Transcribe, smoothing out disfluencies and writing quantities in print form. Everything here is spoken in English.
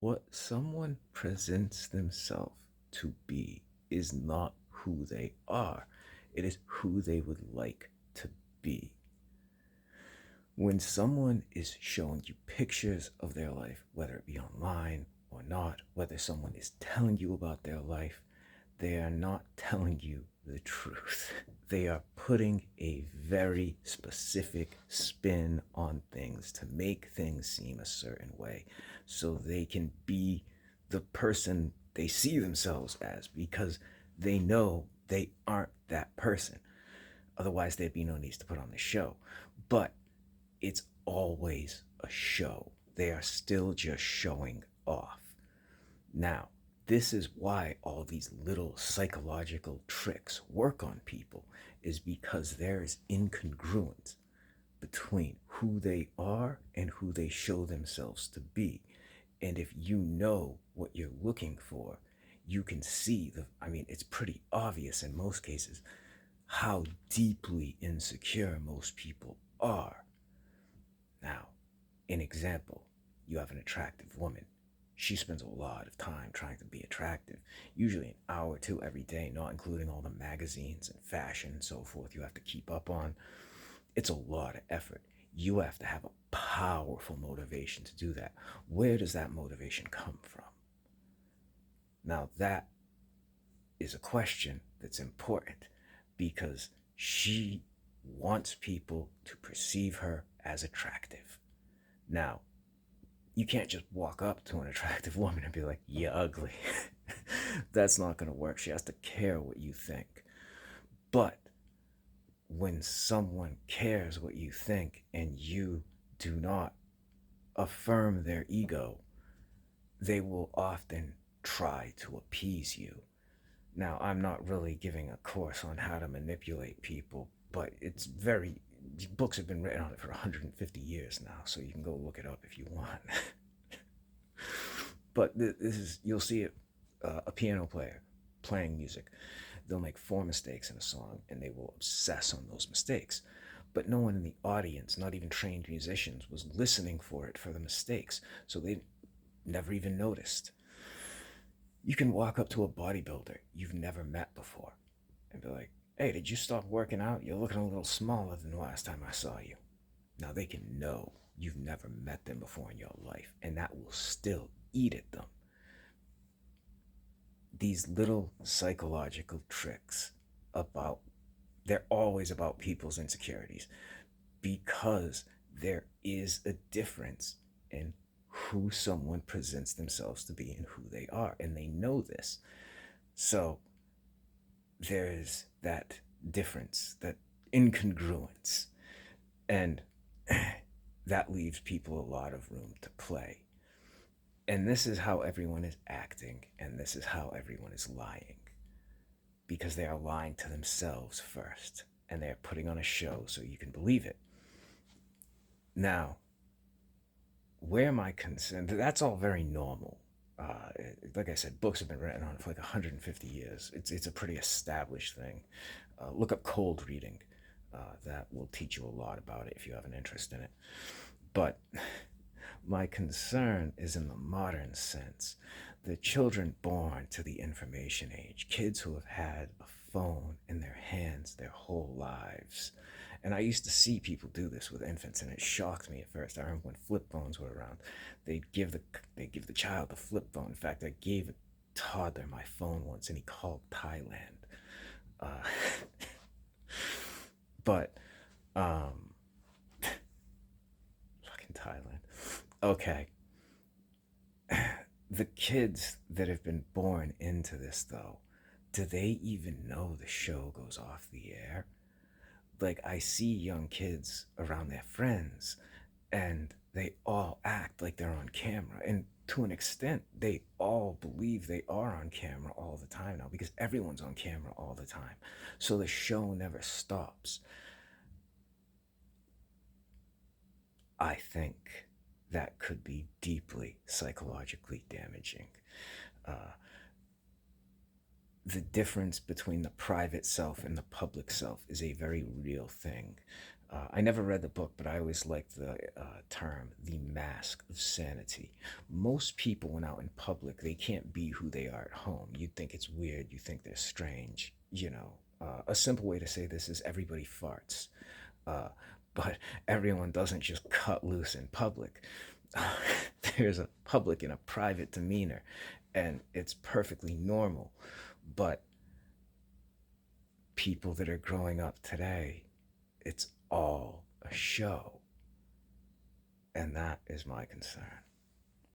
What someone presents themselves to be is not who they are, it is who they would like to be. When someone is showing you pictures of their life, whether it be online or not, whether someone is telling you about their life, they are not telling you the truth. They are putting a very specific spin on things to make things seem a certain way so they can be the person they see themselves as because they know they aren't that person. Otherwise, there'd be no need to put on the show. But it's always a show. They are still just showing off. Now, this is why all these little psychological tricks work on people, is because there is incongruence between who they are and who they show themselves to be. And if you know what you're looking for, you can see it's pretty obvious in most cases how deeply insecure most people are. Now, an example, you have an attractive woman. She spends a lot of time trying to be attractive, usually an hour or two every day, not including all the magazines and fashion and so forth you have to keep up on. It's a lot of effort. You have to have a powerful motivation to do that. Where does that motivation come from? Now, that is a question that's important because she wants people to perceive her as attractive. Now, you can't just walk up to an attractive woman and be like, "You ugly." That's not going to work. She has to care what you think. But when someone cares what you think and you do not affirm their ego, they will often try to appease you. Now, I'm not really giving a course on how to manipulate people, but it's very, books have been written on it for 150 years now, so you can go look it up if you want. But this is, you'll see it, a piano player playing music. They'll make four mistakes in a song and they will obsess on those mistakes. But no one in the audience, not even trained musicians, was listening for it for the mistakes. So they never even noticed. You can walk up to a bodybuilder you've never met before and be like, "Hey, did you stop working out? You're looking a little smaller than the last time I saw you." Now they can know you've never met them before in your life, and that will still eat at them. These little psychological tricks about, they're always about people's insecurities because there is a difference in who someone presents themselves to be and who they are, and they know this. So there's that difference, that incongruence, and that leaves people a lot of room to play. And this is how everyone is acting, and this is how everyone is lying, because they are lying to themselves first, and they are putting on a show so you can believe it. Now, where am I concerned? That's all very normal. Uh, like I said, books have been written on it for like 150 years. It's a pretty established thing. Look up cold reading. That will teach you a lot about it if you have an interest in it. But my concern is in the modern sense. The children born to the information age, kids who have had a phone in their hands their whole lives. And I used to see people do this with infants, and it shocked me at first. I remember when flip phones were around, they'd give the child the flip phone. In fact, I gave a toddler my phone once, and he called Thailand. Uh, but um, fucking Thailand. Okay, the kids that have been born into this, though, do they even know the show goes off the air? Like, I see young kids around their friends and they all act like they're on camera. And to an extent, they all believe they are on camera all the time now because everyone's on camera all the time. So the show never stops. I think that could be deeply psychologically damaging. Uh, the difference between the private self and the public self is a very real thing. I never read the book, but I always liked the term, the mask of sanity. Most people, when out in public, they can't be who they are at home. You think it's weird, you think they're strange. A simple way to say this is everybody farts. Uh, but everyone doesn't just cut loose in public. There's a public and a private demeanor, and it's perfectly normal. But people that are growing up today, it's all a show. And that is my concern.